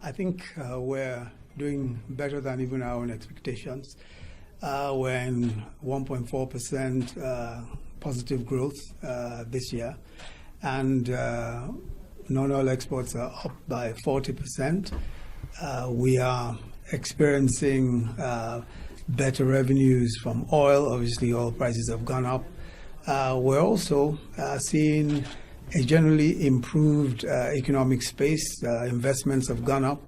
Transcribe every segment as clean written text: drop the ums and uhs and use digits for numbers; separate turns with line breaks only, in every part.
I think we're doing better than even our own expectations. We're in 1.4% positive growth this year, and non-oil exports are up by 40%. We are experiencing better revenues from oil. Obviously, oil prices have gone up. We're also seeing a generally improved economic space. Investments have gone up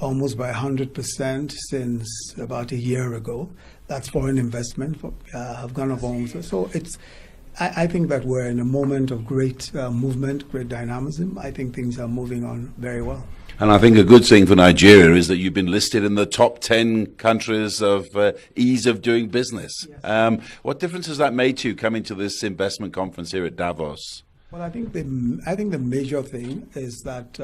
almost by 100% since about a year ago. That's foreign investment have gone up almost. So I think that we're in a moment of great movement, great dynamism. I think things are moving on very well.
And I think a good thing for Nigeria is that you've been listed in the top 10 countries of ease of doing business. Yes. What difference has that made to you coming to this investment conference here at Davos?
Well, I think the major thing is that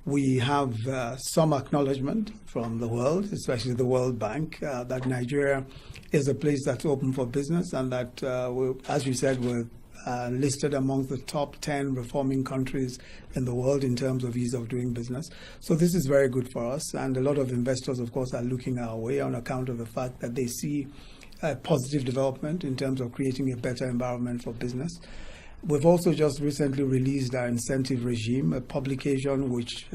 we have some acknowledgement from the world, especially the World Bank, that Nigeria is a place that's open for business, and that, as you said, we're listed amongst the top 10 reforming countries in the world in terms of ease of doing business. So this is very good for us, and a lot of investors, of course, are looking our way on account of the fact that they see a positive development in terms of creating a better environment for business. We've also just recently released our incentive regime, a publication which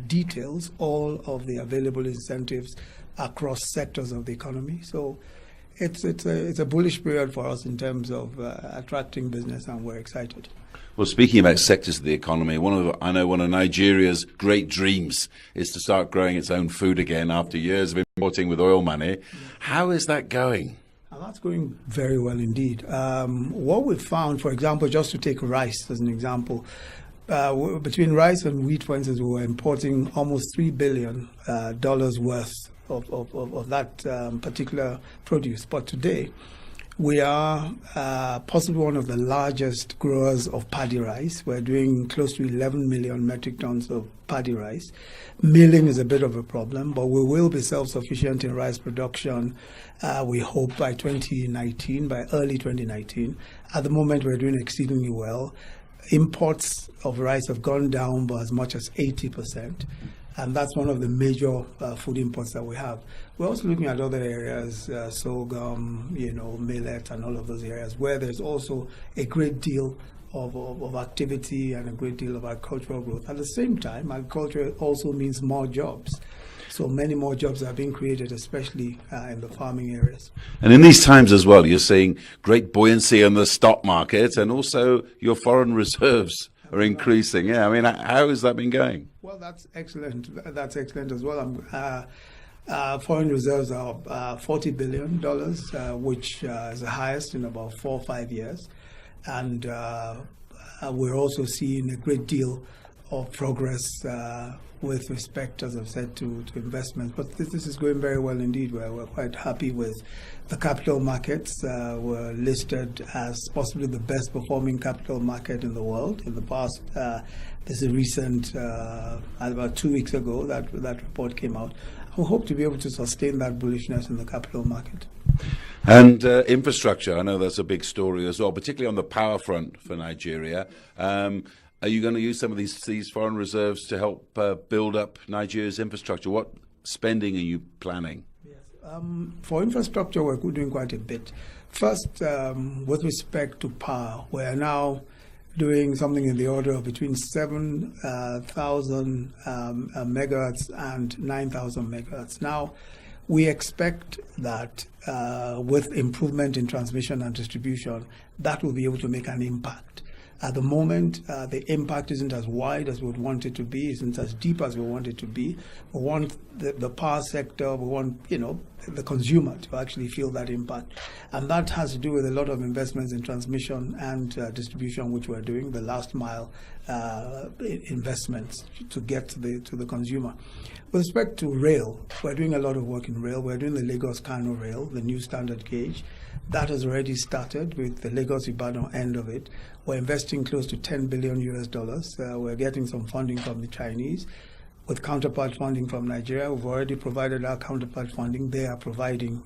details all of the available incentives across sectors of the economy. So it's a bullish period for us in terms of attracting business, and we're excited.
Well, speaking about sectors of the economy, I know one of Nigeria's great dreams is to start growing its own food again after years of importing with oil money. How is that going?
That's going very well indeed. What we've found, for example, just to take rice as an example, between rice and wheat, for instance, we were importing almost $3 billion worth of that particular produce. But today, we are possibly one of the largest growers of paddy rice. We're doing close to 11 million metric tons of paddy rice. Milling is a bit of a problem, but we will be self-sufficient in rice production, we hope, by 2019, by early 2019. At the moment, we're doing exceedingly well. Imports of rice have gone down by as much as 80%. And that's one of the major food imports that we have. We're also looking at other areas, sorghum, millet, and all of those areas where there's also a great deal of activity and a great deal of agricultural growth. At the same time, agriculture also means more jobs. So many more jobs are being created, especially in the farming areas.
And in these times as well, you're seeing great buoyancy in the stock market, and also your foreign reserves are increasing. Yeah, I mean, how has that been going?
Well, that's excellent. That's excellent as well. Foreign reserves are $40 billion, which is the highest in about 4 or 5 years. And we're also seeing a great deal of progress with respect, as I've said, to investments. But this is going very well indeed. We're quite happy with the capital markets. We're listed as possibly the best performing capital market in the world. In the past, there's a recent, about 2 weeks ago, that report came out. We hope to be able to sustain that bullishness in the capital market.
And infrastructure, I know that's a big story as well, particularly on the power front for Nigeria. Are you going to use some of these foreign reserves to help build up Nigeria's infrastructure? What spending are you planning?
Yes. For infrastructure, we're doing quite a bit. First, with respect to power, we're now doing something in the order of between 7,000 megawatts and 9,000 megawatts. Now, we expect that with improvement in transmission and distribution, that will be able to make an impact. At the moment, the impact isn't as wide as we would want it to be, isn't as deep as we want it to be. We want the power sector, we want, the consumer to actually feel that impact. And that has to do with a lot of investments in transmission and distribution, which we're doing, the last mile investments to get to the consumer. With respect to rail, we're doing a lot of work in rail. We're doing the Lagos-Kano rail, the new standard gauge. That has already started with the Lagos-Ibadan end of it. We're investing close to $10 billion US. We're getting some funding from the Chinese. with counterpart funding from Nigeria. We've already provided our counterpart funding. They are providing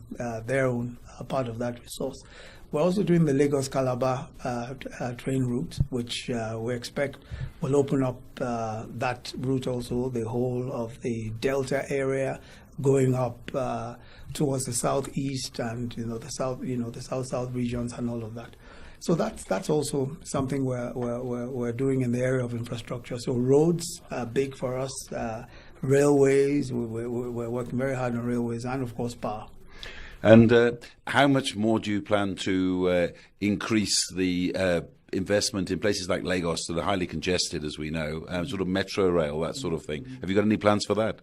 their own part of that resource. We're also doing the Lagos-Calabar train route, which we expect will open up that route also, the whole of the Delta area, going up towards the southeast and the south regions and all of that. So that's also something we're doing in the area of infrastructure. So roads are big for us, railways. We're working very hard on railways, and of course power.
And how much more do you plan to increase the investment in places like Lagos that are highly congested, as we know, sort of metro rail, that sort of thing? Have you got any plans for that?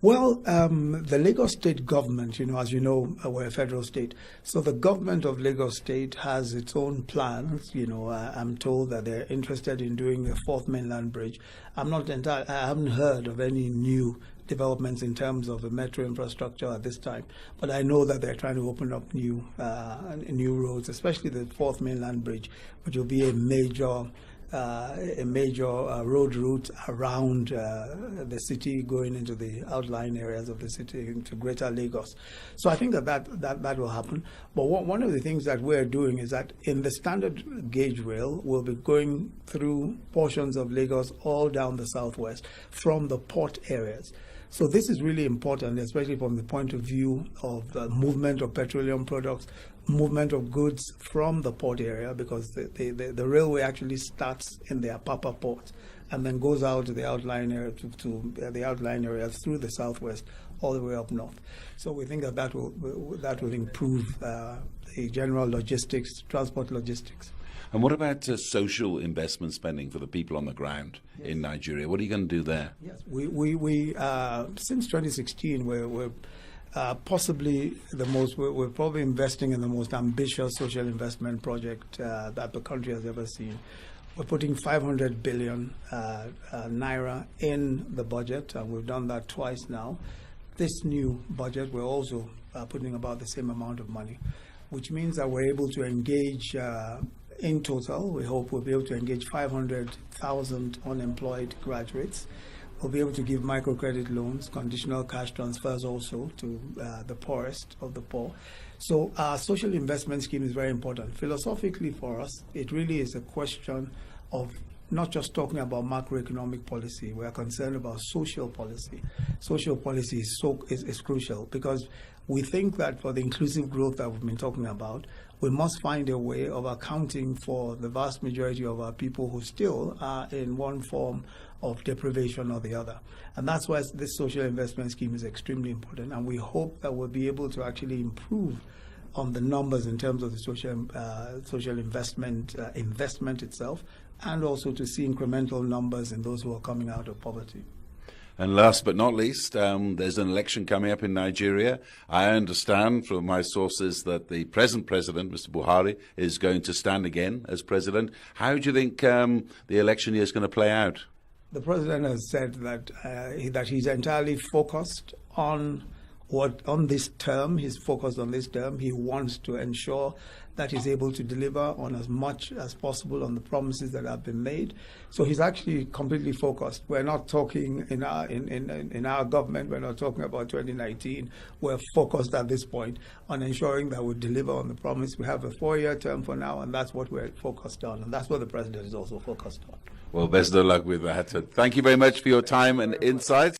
Well, the Lagos state government, as you know, we're a federal state. So the government of Lagos state has its own plans. I'm told that they're interested in doing the fourth mainland bridge. I haven't heard of any new developments in terms of the metro infrastructure at this time, but I know that they're trying to open up new roads, especially the fourth mainland bridge, which will be a major road route around the city, going into the outlying areas of the city, into Greater Lagos. So I think that will happen. But one of the things that we're doing is that in the standard gauge rail, we'll be going through portions of Lagos all down the southwest from the port areas. So this is really important, especially from the point of view of the movement of petroleum products, movement of goods from the port area, because the railway actually starts in the Apapa port and then goes out to the outlying area to the outlying areas through the southwest all the way up north. So we think that will improve the general logistics, transport logistics.
And what about social investment spending for the people on the ground in Nigeria? What are you going to do there?
Yes, we since 2016, we're possibly we're probably investing in the most ambitious social investment project that the country has ever seen. We're putting 500 billion naira in the budget, and we've done that twice now. This new budget, we're also putting about the same amount of money, which means that we're able to engage. In total, we hope we'll be able to engage 500,000 unemployed graduates. We'll be able to give microcredit loans, conditional cash transfers also to the poorest of the poor. So our social investment scheme is very important. Philosophically for us, it really is a question of not just talking about macroeconomic policy. We are concerned about social policy. Social policy is crucial, because we think that for the inclusive growth that we've been talking about, we must find a way of accounting for the vast majority of our people who still are in one form of deprivation or the other. And that's why this social investment scheme is extremely important. And we hope that we'll be able to actually improve on the numbers in terms of the social investment itself, and also to see incremental numbers in those who are coming out of poverty.
And last but not least, there's an election coming up in Nigeria. I understand from my sources that the present president, Mr. Buhari, is going to stand again as president. How do you think the election year is going to play out?
The president has said that he's entirely focused on this term. He's focused on this term. He wants to ensure that he's able to deliver on as much as possible on the promises that have been made. So he's actually completely focused. We're not talking in our government, we're not talking about 2019. We're focused at this point on ensuring that we deliver on the promise. We have a 4-year term for now, and that's what we're focused on. And that's what the president is also focused on.
Well, best of luck with that. Thank you very much for your time and insights.